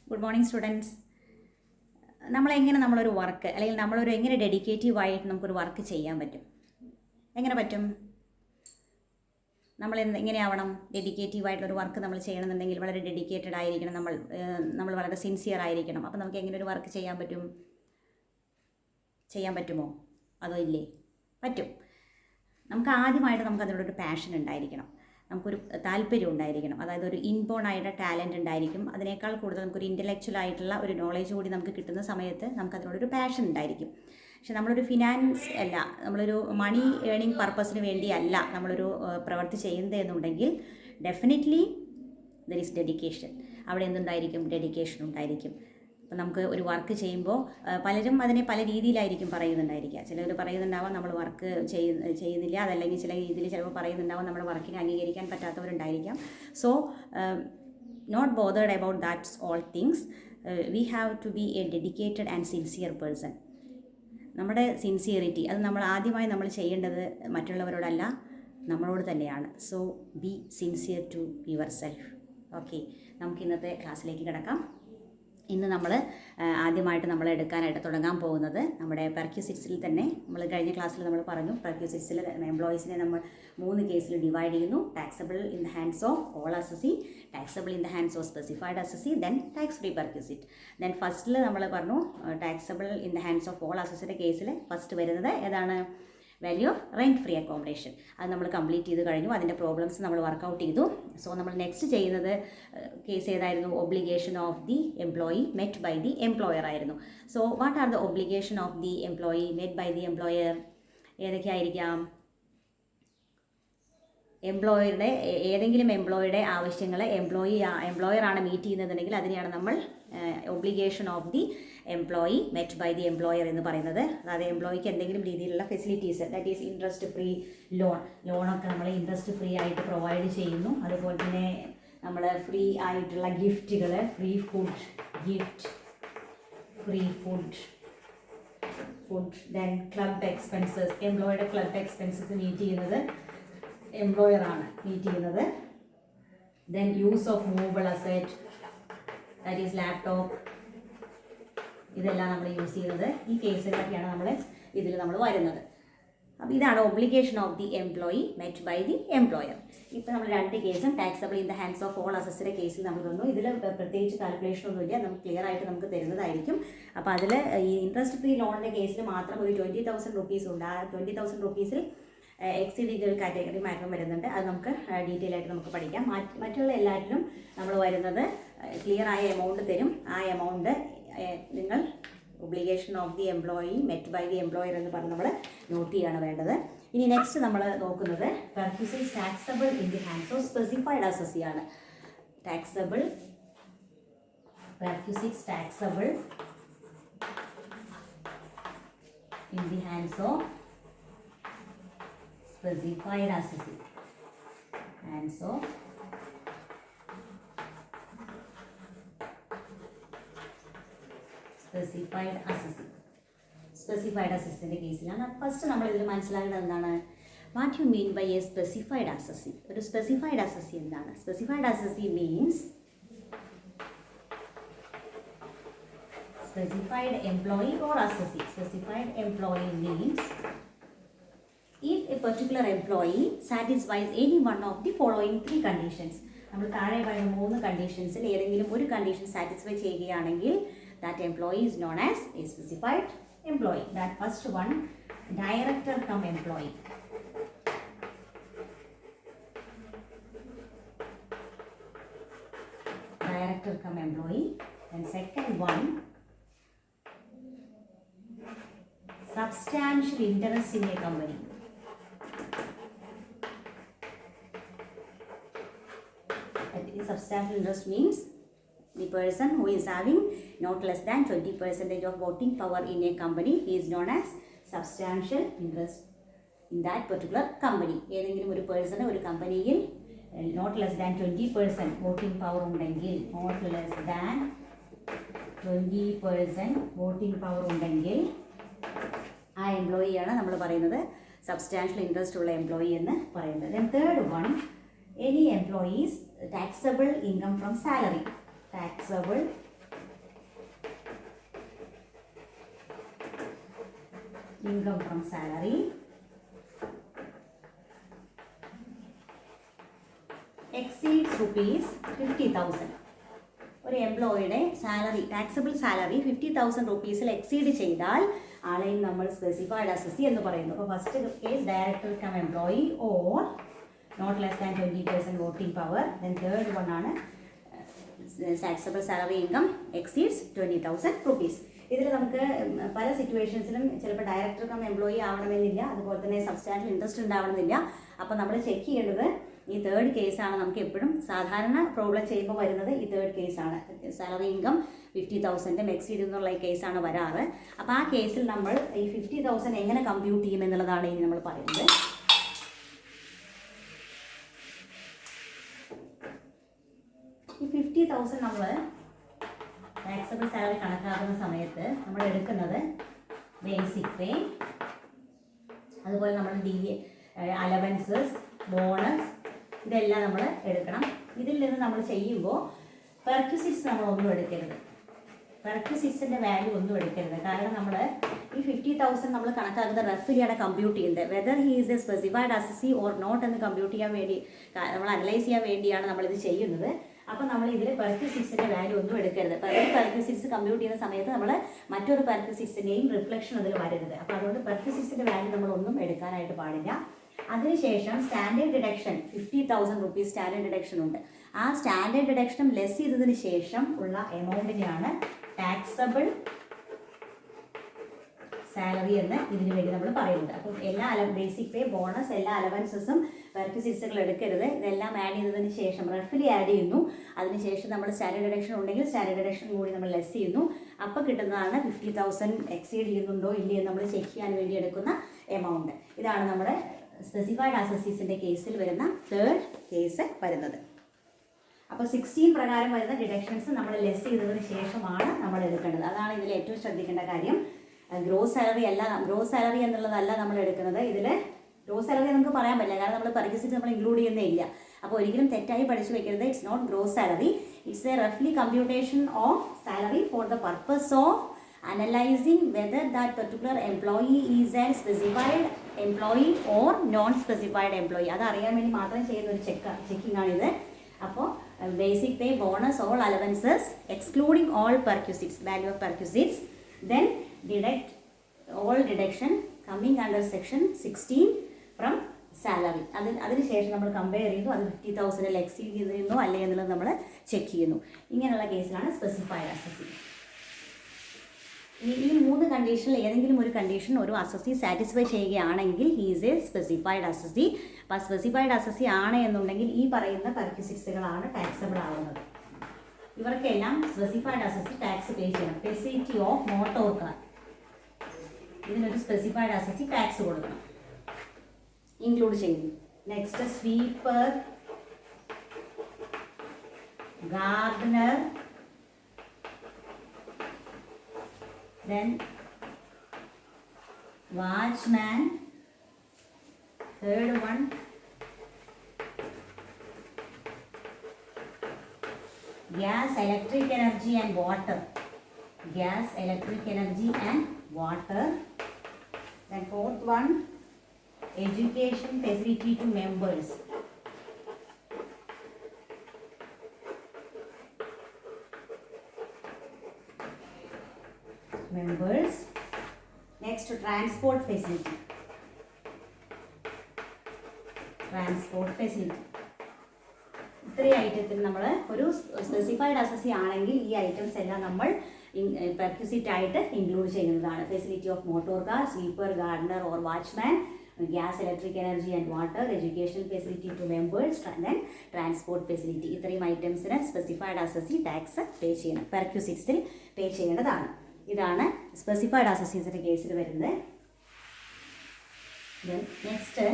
Good morning students. നമ്മളൊരു work അല്ലെങ്കിൽ എങ്ങനെ ഡെഡിക്കേറ്റീവായിട്ട് നമുക്കൊരു വർക്ക് ചെയ്യാൻ പറ്റും? എങ്ങനെ പറ്റും? എങ്ങനെയാവണം ഡെഡിക്കേറ്റീവായിട്ടുള്ളൊരു വർക്ക് നമ്മൾ ചെയ്യണമെന്നുണ്ടെങ്കിൽ വളരെ ഡെഡിക്കേറ്റഡ് ആയിരിക്കണം, നമ്മൾ വളരെ സിൻസിയർ ആയിരിക്കണം. അപ്പോൾ നമുക്ക് എങ്ങനെ ഒരു വർക്ക് ചെയ്യാൻ പറ്റും? ചെയ്യാൻ പറ്റുമോ അതോ ഇല്ലേ? പറ്റും. ആദ്യമായിട്ട് അതിനോടൊരു പാഷൻ ഉണ്ടായിരിക്കണം, നമുക്കൊരു താല്പര്യം ഉണ്ടായിരിക്കണം. അതായത് ഒരു ഇൻബോൺ ആയിട്ട് ടാലൻറ്റ് ഉണ്ടായിരിക്കും. അതിനേക്കാൾ കൂടുതൽ നമുക്കൊരു ഇൻ്റലക്ച്വൽ ആയിട്ടുള്ള ഒരു നോളേജ് കൂടി നമുക്ക് കിട്ടുന്ന സമയത്ത് അതിനോടൊരു പാഷൻ ഉണ്ടായിരിക്കും. പക്ഷെ നമ്മളൊരു ഫിനാൻസ് അല്ല, നമ്മളൊരു മണി ഏണിംഗ് പർപ്പസിന് വേണ്ടിയല്ല നമ്മളൊരു പ്രവൃത്തി ചെയ്യുന്നത് എന്നുണ്ടെങ്കിൽ ഡെഫിനറ്റ്ലി ദർ ഈസ് ഡെഡിക്കേഷൻ. അവിടെ എന്തുണ്ടായിരിക്കും? ഡെഡിക്കേഷൻ ഉണ്ടായിരിക്കും. അപ്പം നമുക്ക് ഒരു വർക്ക് ചെയ്യുമ്പോൾ പലരും അതിനെ പല രീതിയിലായിരിക്കും പറയുന്നുണ്ടായിരിക്കുക. ചിലർ പറയുന്നുണ്ടാവാം നമ്മൾ വർക്ക് ചെയ്യുന്നില്ല, അതല്ലെങ്കിൽ ചില രീതിയിൽ ചിലപ്പോൾ പറയുന്നുണ്ടാവാം നമ്മുടെ വർക്കിനെ അംഗീകരിക്കാൻ പറ്റാത്തവരുണ്ടായിരിക്കാം. So not bothered about that's all things. We have to be a dedicated and sincere person. നമ്മുടെ സിൻസിയറിറ്റി അത് ആദ്യമായി നമ്മൾ ചെയ്യേണ്ടത് മറ്റുള്ളവരോടല്ല, നമ്മളോട് തന്നെയാണ്. So be sincere to yourself. Okay, നമുക്ക് ഇന്നത്തെ ക്ലാസ്സിലേക്ക് കിടക്കാം. ഇന്ന് നമ്മൾ ആദ്യമായിട്ട് നമ്മൾ എടുക്കാനായിട്ട് തുടങ്ങാൻ പോകുന്നത് നമ്മുടെ പെർക്യൂസിറ്റ്സിൽ തന്നെ നമ്മൾ കഴിഞ്ഞ ക്ലാസ്സിൽ നമ്മൾ പറഞ്ഞു, പെർക്യൂസിറ്റ്സിൽ എംപ്ലോയീസിനെ നമ്മൾ 3 കേസിൽ ഡിവൈഡ് ചെയ്യുന്നു. Taxable in the hands of all assessee, taxable in the hands of specified assessee, then tax free perquisite. Then ഫസ്റ്റിൽ നമ്മൾ പറഞ്ഞു taxable in the hands of all അസസിയുടെ കേസിൽ ഫസ്റ്റ് വരുന്നത് ഏതാണ്? Value of rent free accommodation. അത് നമ്മൾ complete ചെയ്ത് കഴിഞ്ഞു. അതിൻ്റെ പ്രോബ്ലംസ് നമ്മൾ വർക്കൗട്ട് ചെയ്തു. സോ നമ്മൾ നെക്സ്റ്റ് ചെയ്യുന്നത് കേസ് ഏതായിരുന്നു? Obligation of the employee met by the employer ആയിരുന്നു. So what are the obligation of the employee met by the employer? ഏതൊക്കെയായിരിക്കാം? എംപ്ലോയറുടെ ഏതെങ്കിലും എംപ്ലോയിയുടെ ആവശ്യങ്ങൾ എംപ്ലോയറാണ് മീറ്റ് ചെയ്യുന്നതെങ്കിൽ അതിനെയാണ് നമ്മൾ obligation of the employee met by the employer എന്ന് പറയുന്നത്. അതായത് എംപ്ലോയിക്ക് എന്തെങ്കിലും രീതിയിലുള്ള facilities, that is interest free ലോണൊക്കെ നമ്മൾ ഇൻട്രസ്റ്റ് ഫ്രീ ആയിട്ട് പ്രൊവൈഡ് ചെയ്യുന്നു. അതുപോലെ തന്നെ നമ്മൾ ഫ്രീ ആയിട്ടുള്ള ഗിഫ്റ്റുകൾ, free food, then club expenses. എംപ്ലോയിയുടെ ക്ലബ് എക്സ്പെൻസസ് മീറ്റ് ചെയ്യുന്നത് എംപ്ലോയറാണ് മീറ്റ് ചെയ്യുന്നത്. Then use of movable asset, that is laptop. ഇതെല്ലാം നമ്മൾ യൂസ് ചെയ്യുന്നത് ഈ കേസിലൊക്കെയാണ് നമ്മൾ വരുന്നത്. അപ്പോൾ ഇതാണ് obligation of the employee met by the employer. ഇപ്പോൾ നമ്മൾ 2 കേസും taxable in the hands of all അസസിൻ്റെ കേസിൽ നമ്മൾ തന്നു. ഇതിൽ പ്രത്യേകിച്ച് കാൽക്കുലേഷൻ ഒന്നുമില്ല, നമുക്ക് ക്ലിയർ ആയിട്ട് നമുക്ക് തരുന്നതായിരിക്കും. അപ്പോൾ അതിൽ ഈ ഇൻട്രസ്റ്റ് ഫ്രീ ലോണിൻ്റെ കേസിൽ മാത്രം ഒരു 20,000 റുപ്പീസ് ഉണ്ട്. ആ 20,000 റുപ്പീസിൽ എക്സീഡിങ് ഒരു കാറ്റഗറി മാറ്റം വരുന്നുണ്ട്. അത് നമുക്ക് ഡീറ്റെയിൽ ആയിട്ട് നമുക്ക് പഠിക്കാം. മറ്റുള്ള എല്ലാറ്റിലും നമ്മൾ വരുന്നത് ക്ലിയർ ആയ എമൗണ്ട് തരും. ആ എമൗണ്ട് നിങ്ങൾ obligation of the employee met by the employer എന്ന് പറഞ്ഞ് നമ്മൾ നോട്ട് ചെയ്യാണ് വേണ്ടത്. ഇനി നെക്സ്റ്റ് നമ്മൾ നോക്കുന്നത് perquisites taxable in the hands of specified assessee ആണ്. Perquisites taxable in the hands of specified assessee, and so specified assessee കേസിലാണ്. ഫസ്റ്റ് നമ്മൾ ഇതിൽ മനസ്സിലാക്കേണ്ടത് എന്താണ്? What you mean by a specified assessee? ഒരു സ്പെസിഫൈഡ് അസസി എന്താണ്? Specified assessee means specified employee or assessee. Specified employee means if a particular employee satisfies any one of the following 3 conditions. നമ്മൾ താഴെ പറയുന്ന 3 കണ്ടീഷൻസിൽ ഏതെങ്കിലും ഒരു കണ്ടീഷൻ സാറ്റിസ്ഫൈ ചെയ്യുകയാണെങ്കിൽ that employee is known as a specified employee. That first one, director cum employee. Director cum employee. And second one, substantial interest in a company. Substantial interest means the person who is having not less than 20% of voting power in a company, he is known as substantial interest in that particular company. ഏതെങ്കിലും ഒരു പേഴ്സണ് ഒരു കമ്പനിയിൽ not less than 20% voting power ഉണ്ടെങ്കിൽ, not less than 20% voting power ഉണ്ടെങ്കിൽ ആ എംപ്ലോയിയാണ് നമ്മൾ പറയുന്നത് സബ്സ്റ്റാൻഷ്യൽ ഇൻട്രസ്റ്റ് ഉള്ള എംപ്ലോയി എന്ന് പറയുന്നത്. Then third one, any employees taxable income from salary. Taxable income from salary exceeds rupees 50,000. ഒരു എംപ്ലോയിയുടെ സാലറി, ടാക്സബിൾ സാലറി 50,000 റുപ്പീസിൽ എക്സീഡ് ചെയ്താൽ ആളെയും നമ്മൾ സ്പെസിഫൈഡ് അസസി എന്ന് പറയുന്നു. അപ്പോൾ first case director cum employee or not less than 20% voting power. Then third one ആണ് taxable salary income exceeds 20,000 rupees. ഇതിൽ നമുക്ക് പല സിറ്റുവേഷൻസിലും ചിലപ്പോൾ ഡയറക്ടർ കം എംപ്ലോയി ആവണമെന്നില്ല, അതുപോലെ തന്നെ സബ്സ്റ്റാൻഷ്യൽ ഇൻട്രസ്റ്റ് ഉണ്ടാവണമെന്നില്ല. അപ്പോൾ നമ്മൾ ചെക്ക് ചെയ്യേണ്ടത് ഈ തേർഡ് കേസാണ്. നമുക്ക് എപ്പോഴും സാധാരണ പ്രോബ്ലം ചെയ്യുമ്പോൾ വരുന്നത് ഈ തേർഡ് കേസാണ്. സാലറി ഇൻകം 50,000 എക്സീഡ് എന്നുള്ള ഈ കേസാണ് വരാറ്. അപ്പോൾ ആ കേസിൽ നമ്മൾ ഈ 50,000 എങ്ങനെ കമ്പ്യൂട്ട് ചെയ്യും എന്നുള്ളതാണ് ഇനി നമ്മൾ പറയുന്നത്. ഈ 50,000 നമ്മൾ ടാക്സബിൾ സാലറി കണക്കാക്കുന്ന സമയത്ത് നമ്മൾ എടുക്കുന്നത് ബേസിക് പേ, അതുപോലെ നമ്മൾ അലവൻസസ്, ബോണസ്, ഇതെല്ലാം നമ്മൾ എടുക്കണം. ഇതിൽ നിന്ന് നമ്മൾ ചെയ്യുമ്പോൾ പെർക്വിസിറ്റ്സ് നമ്മളൊന്നും എടുക്കരുത്. പെർക്വിസിറ്റ്സിൻ്റെ വാല്യൂ ഒന്നും എടുക്കരുത്. കാരണം നമ്മൾ ഈ 50,000 നമ്മൾ കണക്കാക്കുന്ന റഫിലിയാണ് കമ്പ്യൂട്ട് ചെയ്യുന്നത്. Whether he is a specified assessee or not എന്ന് കമ്പ്യൂട്ട് ചെയ്യാൻ വേണ്ടി, നമ്മൾ അനലൈസ് ചെയ്യാൻ വേണ്ടിയാണ് നമ്മളിത് ചെയ്യുന്നത്. അപ്പോൾ നമ്മൾ ഇതിൽ പെർക്വിസിറ്റ്സിൻ്റെ വാല്യൂ ഒന്നും എടുക്കരുത്. പെർക്വിസിറ്റ്സ് കമ്പ്യൂട്ട് ചെയ്യുന്ന സമയത്ത് നമ്മൾ മറ്റൊരു പെർക്വിസിറ്റ്സിൻ്റെയും റിഫ്ലക്ഷൻ അതിൽ വരരുത്. അപ്പോൾ അതുകൊണ്ട് പെർക്വിസിറ്റ്സിൻ്റെ വാല്യൂ നമ്മളൊന്നും എടുക്കാനായിട്ട് പാടില്ല. അതിനുശേഷം standard deduction 50,000 rupees standard deduction ഉണ്ട്. ആ സ്റ്റാൻഡേർഡ് ഡിഡക്ഷൻ ലെസ് ചെയ്തതിന് ശേഷം ഉള്ള എമൗണ്ടിനെയാണ് ടാക്സബിൾ സാലറി എന്ന് ഇതിനു വേണ്ടി നമ്മൾ പറയുന്നത്. അപ്പം എല്ലാ ബേസിക് പേ, ബോണസ്, എല്ലാ അലവൻസസും പെർക്വിസിറ്റ്സുകൾ എടുക്കരുത്. ഇതെല്ലാം ആഡ് ചെയ്തതിന് ശേഷം റഫിലി ആഡ് ചെയ്യുന്നു. അതിനുശേഷം നമ്മൾ സ്റ്റാൻഡേർഡ് ഡിഡക്ഷൻ ഉണ്ടെങ്കിൽ സ്റ്റാൻഡേർഡ് ഡിഡക്ഷൻ കൂടി നമ്മൾ ലെസ് ചെയ്യുന്നു. അപ്പോൾ കിട്ടുന്നതാണ് 50,000 എക്സീഡ് ചെയ്യുന്നുണ്ടോ ഇല്ലയോ നമ്മൾ ചെക്ക് ചെയ്യാൻ വേണ്ടി എടുക്കുന്ന എമൗണ്ട്. ഇതാണ് നമ്മുടെ സ്പെസിഫൈഡ് അസസീസിൻ്റെ കേസിൽ വരുന്ന തേർഡ് കേസ് വരുന്നത്. അപ്പോൾ 16 പ്രകാരം വരുന്ന ഡിഡക്ഷൻസ് നമ്മൾ ലെസ് ചെയ്തതിന് ശേഷമാണ് നമ്മൾ എടുക്കേണ്ടത്. അതാണ് ഇതിൽ ഏറ്റവും ശ്രദ്ധിക്കേണ്ട കാര്യം. ഗ്രോസ് സാലറി അല്ല, ഗ്രോസ് സാലറി എന്നുള്ളതല്ല നമ്മൾ എടുക്കുന്നത്. ഇതിൽ ഗ്രോസ് സാലറി നമുക്ക് പറയാൻ പറ്റില്ല, കാരണം നമ്മൾ പെർക്വിസിറ്റ് നമ്മൾ ഇൻക്ലൂഡ് ചെയ്യുന്നേ ഇല്ല. അപ്പോൾ ഒരിക്കലും തെറ്റായി പഠിച്ചു വെക്കരുത്. It's not gross salary, it's a റഫ്ലി computation of salary for the purpose of analyzing whether that particular employee is a specified employee or non-specified employee. അത് അറിയാൻ വേണ്ടി മാത്രം ചെയ്യുന്ന ഒരു ചെക്കിംഗ് ആണിത്. അപ്പോൾ basic pay, bonus, all allowances excluding all perquisites, value of perquisites, then deduct all deduction coming under section 16 from salary. അതിനുശേഷം നമ്മൾ കമ്പയർ ചെയ്യുന്നു, അത് 50,000 എക്സീഡ് ചെയ്തിരുന്നോ അല്ലേ എന്നുള്ളത് നമ്മൾ ചെക്ക് ചെയ്യുന്നു. ഇങ്ങനെയുള്ള കേസിലാണ് സ്പെസിഫൈഡ് അസസി. ഈ 3 കണ്ടീഷനിൽ ഏതെങ്കിലും ഒരു കണ്ടീഷൻ ഒരു അസസി സാറ്റിസ്ഫൈ ചെയ്യുകയാണെങ്കിൽ he is a specified assessee. അപ്പോൾ സ്പെസിഫൈഡ് അസസി ആണ് എന്നുണ്ടെങ്കിൽ ഈ പറയുന്ന പെർക്വിസിറ്റ്സുകളാണ് ടാക്സബിൾ ആവുന്നത്. ഇവർക്കെല്ലാം സ്പെസിഫൈഡ് അസസി ടാക്സ് പേ ചെയ്യണം. ഫെസിലിറ്റി ഓഫ് മോട്ടോർ കാർ, ഇതിനൊരു സ്പെസിഫൈഡ് അസസി ടാക്സ് കൊടുക്കണം, ഇൻക്ലൂഡ് ചെയ്യുന്നു. Next sweeper, Gardner, then watchman, third one gas, electric energy and water, gas, electric energy and water, then fourth one education facility to members, next transport facility, ഇത്രയും ഐറ്റത്തിൽ നമ്മൾ ഒരു specified assessee ആണെങ്കിൽ ഈ items എല്ലാം നമ്മൾ perquisite ആയിട്ട് include ചെയ്യുന്നതാണ്. Facility of motor car, sweeper, gardener or watchman, gas, electric energy and water, education facility to members, then transport facility. ഇത്രയും ഐറ്റംസിന് സ്പെസിഫൈഡ് അസസി ടാക്സ് പേ ചെയ്യണം, പെർക്വിസിറ്റ്സിൽ പേ ചെയ്യേണ്ടതാണ്. ഇതാണ് സ്പെസിഫൈഡ് അസസീസിൻ്റെ കേസിൽ വരുന്നത്. നെക്സ്റ്റ്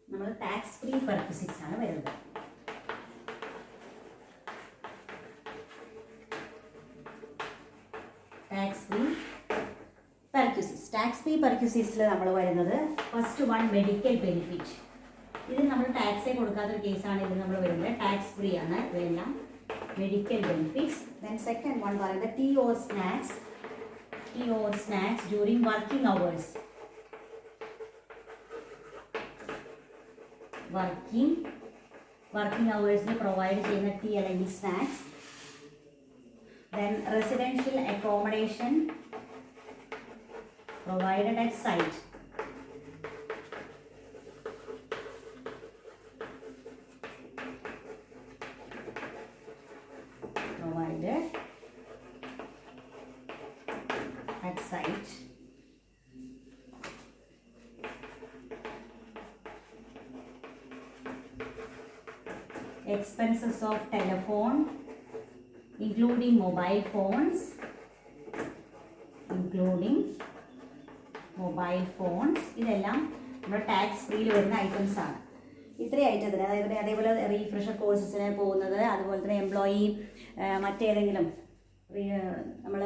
നമ്മൾ ടാക്സ് ഫ്രീ പെർക്വിസിറ്റ്സ് ആണ് വരുന്നത്. Tax free perquisites. Tax free പെർക്വിസിറ്റ്സിൽ നമ്മൾ വരുന്നത് ഫസ്റ്റ് വൺ മെഡിക്കൽ ബെനിഫിറ്റ്. ഇതിൽ നമ്മൾ ടാക്സേ കൊടുക്കാത്തൊരു കേസാണ് ഇതിൽ നമ്മൾ വരുന്നത്. ടാക്സ് ഫ്രീ ആണ് ഇവയെല്ലാം, medical benefits. Then second one പറയുന്നത് tea or snacks, tea or snacks during working hours. Working hours provide ചെയ്യുന്ന tea അല്ലെങ്കിൽ snacks. Then residential accommodation provided at site. Provided at site. Expenses of telephone, including mobile phones, ഇതെല്ലാം നമ്മുടെ tax ഫ്രീയിൽ വരുന്ന items ആണ്. ഇത്രയും ഐറ്റത്തിന് അതേപോലെ refresher കോഴ്സസിന് പോകുന്നത്, അതുപോലെ തന്നെ എംപ്ലോയി മറ്റേതെങ്കിലും നമ്മൾ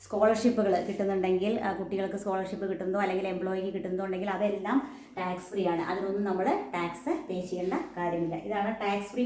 സ്കോളർഷിപ്പുകൾ കിട്ടുന്നുണ്ടെങ്കിൽ, കുട്ടികൾക്ക് സ്കോളർഷിപ്പ് കിട്ടുന്നതോ അല്ലെങ്കിൽ എംപ്ലോയിക്ക് കിട്ടുന്നതോ ഉണ്ടെങ്കിൽ അതെല്ലാം ടാക്സ് ഫ്രീ ആണ്. അതിനൊന്നും നമ്മൾ ടാക്സ് പേ ചെയ്യേണ്ട കാര്യമില്ല. ഇതാണ് ടാക്സ് ഫ്രീ